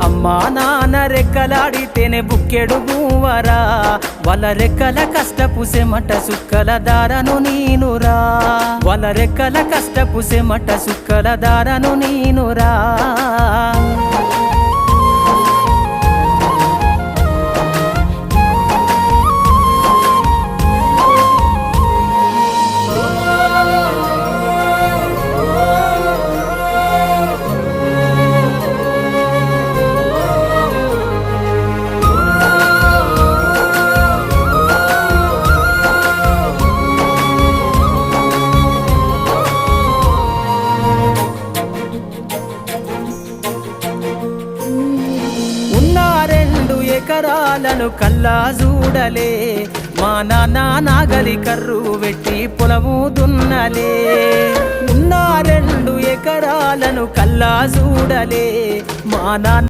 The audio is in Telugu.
అమ్మా నాన్న రెక్కలాడితేనే బుక్కెడు గువ్వరా, వాళ్ళ రెక్కల కష్టపు సెమట సుక్కల దారను నీనురా, వాళ్ళ రెక్కల కష్టపు సెమట సుక్కల దారను నీనురా. ఎకరాలను కల్లా చూడలే, మా నాన్న నాగలి కర్రు వెట్టి పొలము దున్నలే. ఉన్న 2 ఎకరాలను కల్లా చూడలే, మా నాన్న